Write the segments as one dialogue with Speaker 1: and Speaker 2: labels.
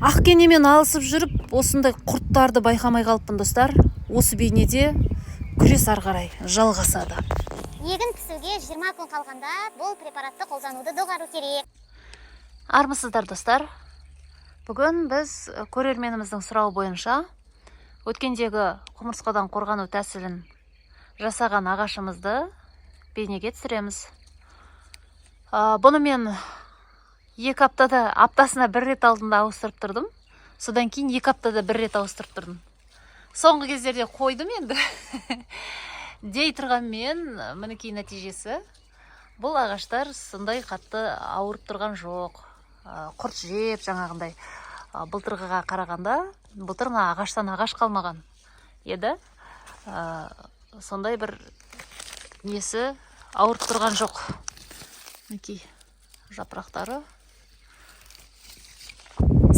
Speaker 1: Ақкенемен алысып жүріп, осындай құрттарды байқамай қалыппын, достар. Осы бейнеде күрес ары қарай жалғасады.
Speaker 2: Егін пісуге 20 күн қалғанда бұл препаратты қолдануды доғару керек.
Speaker 1: Армысыздар, достар. Бүгін біз көрерменіміздің сұрауы бойынша өткендегі құмырсқадан қорғану тәсілін жасаған ағашымызды бейнеге түсіреміз. Бұны мен 2 аптада, аптасына 1 рет алдында ауыстырып тұрдым. Содан кейін 2 аптада 1 рет ауыстырып тұрдым. Соңғы кездерде қойдым енді. Дей тұрғанмен, мінекей нәтижесі. Бұл ағаштар сондай қатты ауырып тұрған жоқ. Құрт жеп, жаңағындай былтырғыға қарағанда, былтыр мына ағаштан ағаш қалмаған еді. Сондай бір несі ауырып тұрған жоқ. Мінекей жапырақтары.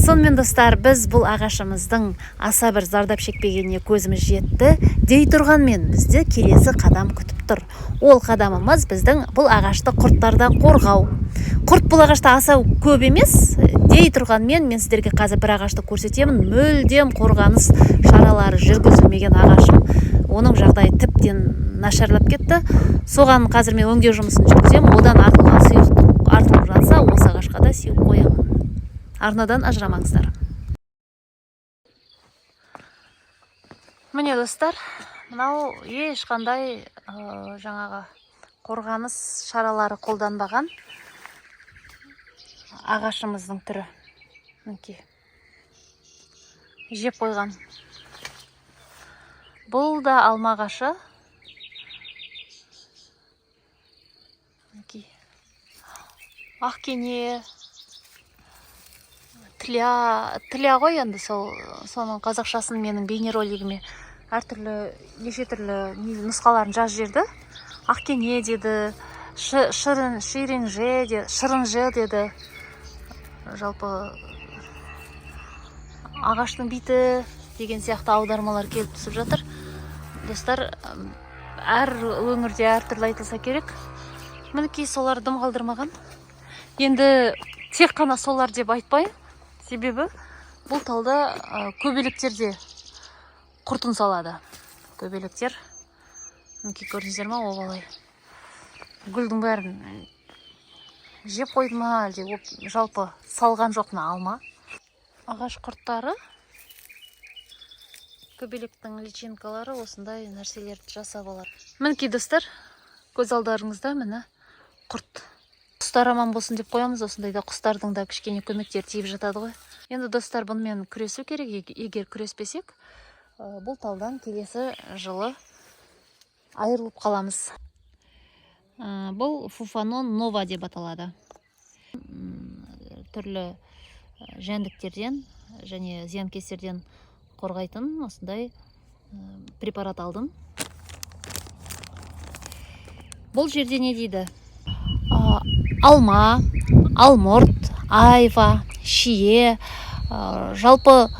Speaker 1: Сонымен, достар, біз бұл ағашымыздың аса бір зардап шекпегеніне көзіміз жетті. Дей тұрғанмен бізді келесі қадам күтіп тұр. Ол қадамымыз біздің бұл ағашты құрттардан қорғау. Құрт бұл ағашта аса көп емес. Дей тұрғанмен мен сіздерге қазір бір ағашты көрсетемін. Мүлдем қорғаныс шаралары жүргізілмеген ағашым. Оның жағдайы тіптен нашарлап кетті. Соған қазір мен өңдеу жұмысын жүргіземін. Одан артылған сұйықтық артылып жатса, осы ағашқа да сеуіп қоямын. Арнадан ажырамаңыздар. Міне, достар, мынау ешқандай жаңағы қорғаныс шаралары қолданбаған ағашымыздың түрі. Мінекей жеп қойған. Бұл да алма ағашы. Мінекей ақкене, тіля ғой енді, соның қазақшасын менің бейнеролигіме әртүрлі, неше түрлі нұсқаларын жаз жерді. Ақкене деді, шырынже деді. Жалпы ағаштың биті деген сияқты аудармалар келіп түсіп жатыр. Достар, әр өңірде әртүрлі айтылса керек. Мінекей солар дым қалдырмаған. Енді тек қана солар деп айтпай, себебі бұл талда көбелектерде құртын салады. Көбелектер, мінекей көрдіңіздер ма, обалай. Гүлдің бәрін жеп қойды ма, әлде жалпы салған жоқ ма алма. Ағаш құрттары, көбелектің личинкалары осындай нәрселерді жасап алады. Мінекей, достар, көз алдарыңызда міне құрт. Құстар аман болсын деп қоямыз, осындайда құстардың да кішкене көмектер тиіп жатады ғой. Енді, достар, бұнымен күресу керек. Егер күреспесек, бұл талдан келесі жылы айырылып қаламыз. Бұл фуфанон нова деп аталады. Түрлі жәндіктерден және зиянкестерден қорғайтын осындай препарат алдым. Бұл жерде не дейді? Алма, алмұрт, айва, шие, жалпы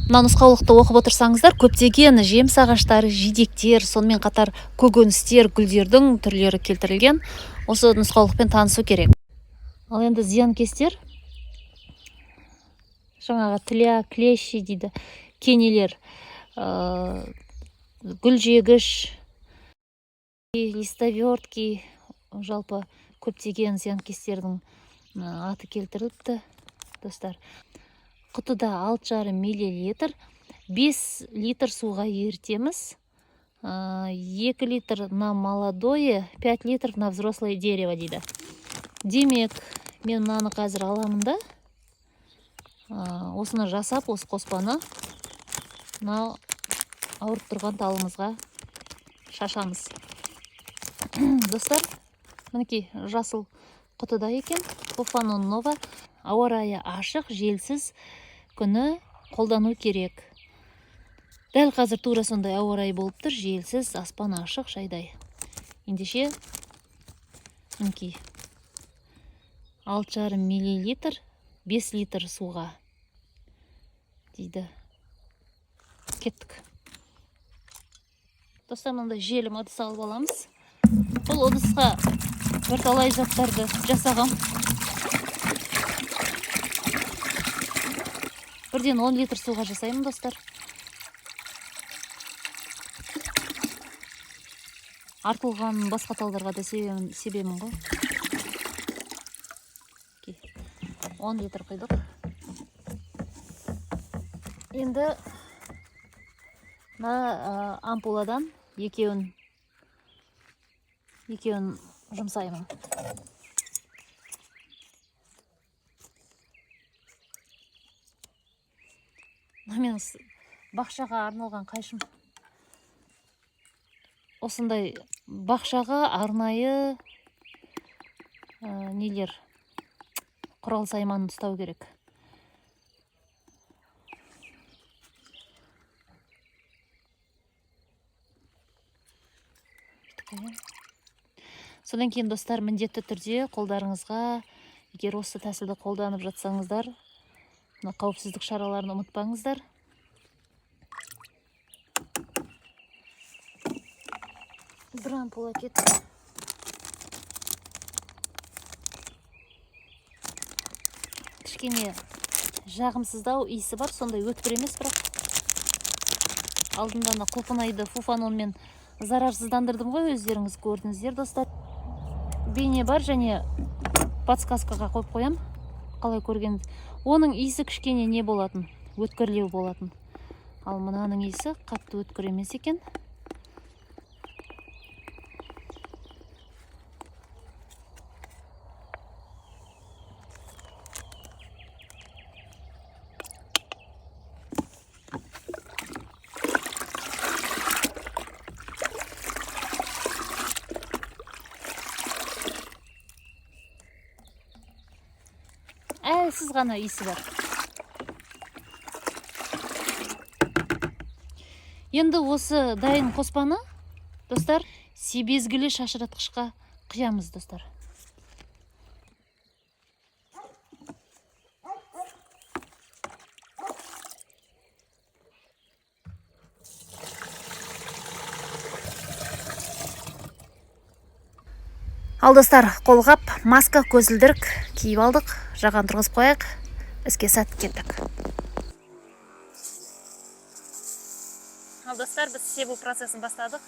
Speaker 1: мына нұсқаулықты оқып отырсаңыздар, көптеген жеміс ағаштары, жидектер, сонымен қатар көкөністер, гүлдердің түрлері келтірілген. Осы нұсқаулықпен танысу керек. Ал енді зиянкестер, жаңағы тіля, клещи дейді, кенелер, гүлжегіш, листовертки, жалпы көптеген зиянкестердің аты келтіріліпті, достар. Құтыда 6,5 миллилитр, 5 литр суға ерітеміз. 2 литр на молодое, 5 литр на взрослое дерево дейді. Демек, мен мынаны қазір аламын да, осыны жасап, осы қоспаны мынау ауырып тұрған талымызға шашамыз. Достар, мінекей жасыл құтыда екен, фуфанон нова. Ауа райы ашық, желсіз күні қолдану керек. Дәл қазір тура сондай ауа райы болып тұр, желсіз, аспан ашық, шайдай. Ендеше, мінекей 6,5 миллилитр, 5 литр суға дейді. Кеттік. Достар, мынандай желім ыдыс алып аламыз. Бұл ыдысқа бірталай заттарды жасағам. Бірден 10 литр суға жасаймын, достар. Артылған басқа талдарға да себемін ғой. 10 литр құйдық. Енді ампуладан екеуін жұмсаймын. Мен бақшаға арналған қайшым. Осындай бақшаға арнайы нелер құрал сайманын ұстау керек. Содан кейін, достар, міндетті түрде қолдарыңызға, егер осы тәсілді қолданып жатсаңыздар, қауіпсіздік шараларын ұмытпаңыздар. Бір ампула кетті. Кішкене жағымсыздау иісі бар, сондай өткір емес, бірақ алдында құлпынайды фуфанонмен зарарсыздандырдым ғой, өздеріңіз көрдіңіздер, достар. Бейне бар, және подсказкаға қойып қоям, қалай көрген. Оның иісі кішкене не болатын, өткірлеу болатын. Ал мынаның иісі қатты өткір емес екен. Әлсіз ғана иісі бар. Енді осы дайын қоспаны, достар, себезгілі шашыратқышқа құямыз, достар. Ал, достар, қолғап, маска, көзілдірік киіп алдық. Жаған тұрғызып қояйық. Іске сәт кеттік. Ал, достар, біз себу процесін бастадық.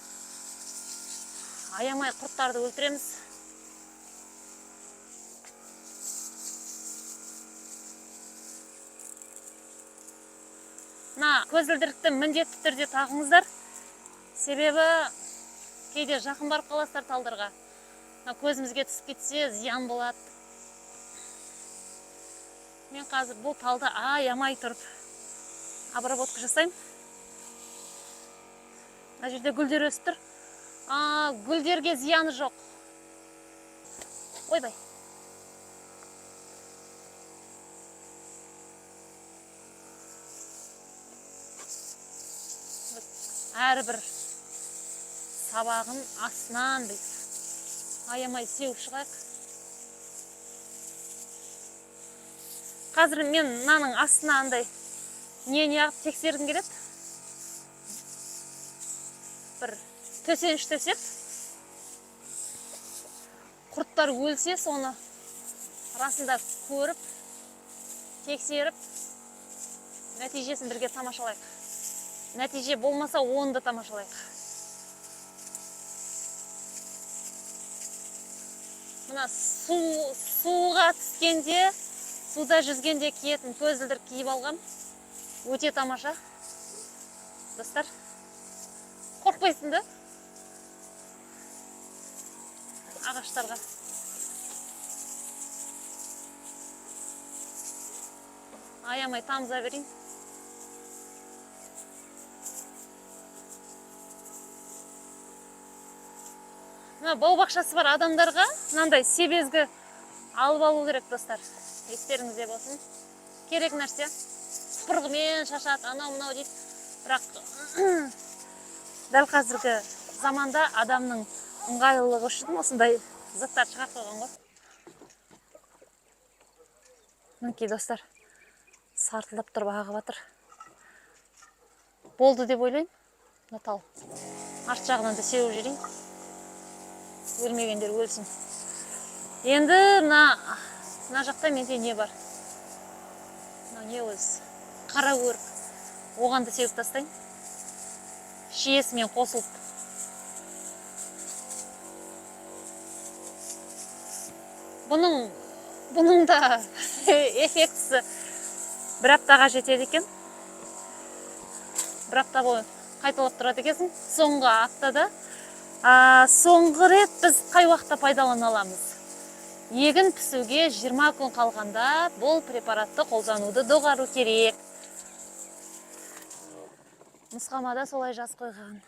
Speaker 1: Аямай құрттарды өлтіреміз. Көзілдірікті міндетті түрде тағыңыздар. Себебі кейде жақын барып қаласыздар талдарға. Көзімізге түсіп кетсе, зиян болады. Мен қазір бұл талды аямай тұрып обработка жасаймын. Мына жерде гүлдер өсіп тұр. Гүлдерге зияны жоқ. Ойбай. Әрбір сабағын астынан аямай сеуіп шығайық. Қазір мен мынаның астына андай не ағып тексергім келеді. Бір төсеніш төсеп, құрттар өлсе, соны расында көріп, тексеріп, нәтижесін бірге тамашалайық. Нәтиже болмаса, оны да тамашалайық. Мына суға түскенде, суда жүзгенде киетін көзілдірік киіп алғам. Өте тамаша. Достар, қорқпайсың да? Ағаштарға. Аямай тамыза берейін. Бау бақшасы бар адамдарға мынандай себезгі алып алу керек, достар. Естеріңізде болсын. Керек нәрсе. Сыпырғымен шашады, анау-мынау дейді. Бірақ дәл қазіргі заманда адамның ыңғайлылығы үшін осындай заттар шығарып қойған ғой. Мінекей, достар, сартылдап тұрып ағып жатыр. Болды деп ойлаймын. Тал. Арт жағынан да сеуіп жүрейін. Өлмегендер өлсін. Енді мына жақта менде не бар? Не өз? қара өрік. Оған да сеуіп тастайын. Шиесімен қосылып. Бұның да эффектісі бір аптаға жетеді екен. Бір апта бойы қайталап тұрады екенсің. Соңғы аптада. Соңғы рет біз қай уақытта пайдалана аламыз? Егін пісуге 20 күн қалғанда бұл препаратты қолдануды доғару керек. Нұсқамада солай жаз қойған.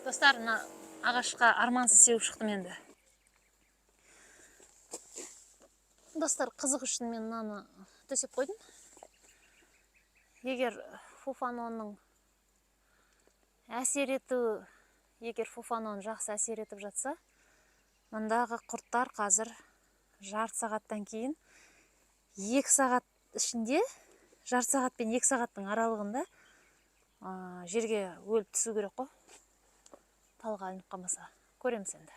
Speaker 1: Достар, ағашқа армансыз сеуіп шықтым енді. Достар, қызық үшін мен мынаны төсеп қойдым. Егер фуфанонның жақсы әсер етіп жатса, мұндағы құрттар қазір жарты сағаттан кейін 2 сағат ішінде, жарты сағат пен 2 сағаттың аралығында жерге өліп түсу керек қой. Талға ілініп қалмаса, көреміз енді.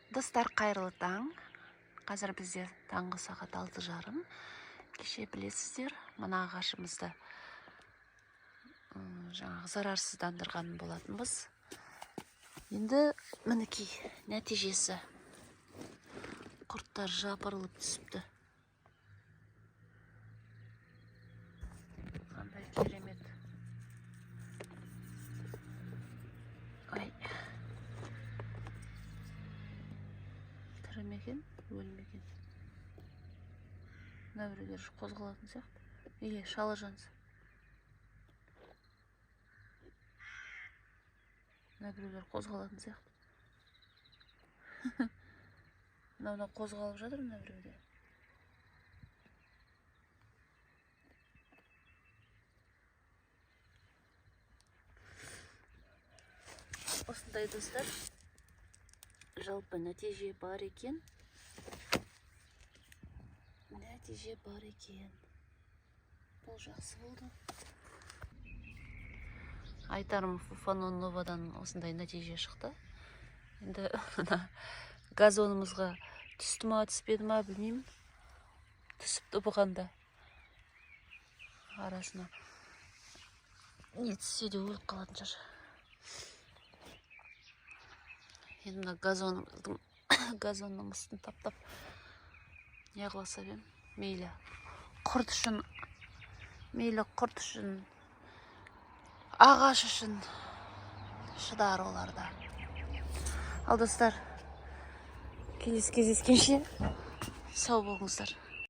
Speaker 1: Достар, қайырлы таң. Қазір бізде таңғы сағат 6:30. Кеше білесіздер, мына ағашымызды жаңағы зарарсыздандырған болатынбыз. Енді мінекей нәтижесі. Құрттар жапырылып түсіпті. Қандай керемет. Ай. Тірімеген, өлмеген. Мына біреулер қозғалатын сияқты. Шалы жансы. Мына біреулер қозғалатын сияқты. Мына қозғалып жатыр, мына біреулер. Осындай достар, жалпы нәтиже бар екен. Бұл жақсы болды. Айтарым, фуфанон новадан осындай нәтиже шықты. Енді газонымызға түсті ма, түспеді ма, білмеймін. Түсіпті бұғанда. Арасына не түссе де өліп қалатын шығар. Енді мына газонның үстін таптап не қыласа бем. Мейлі құрт үшін, ағаш үшін шыдар оларда. Ал достар, кездескенше сау болыңыздар.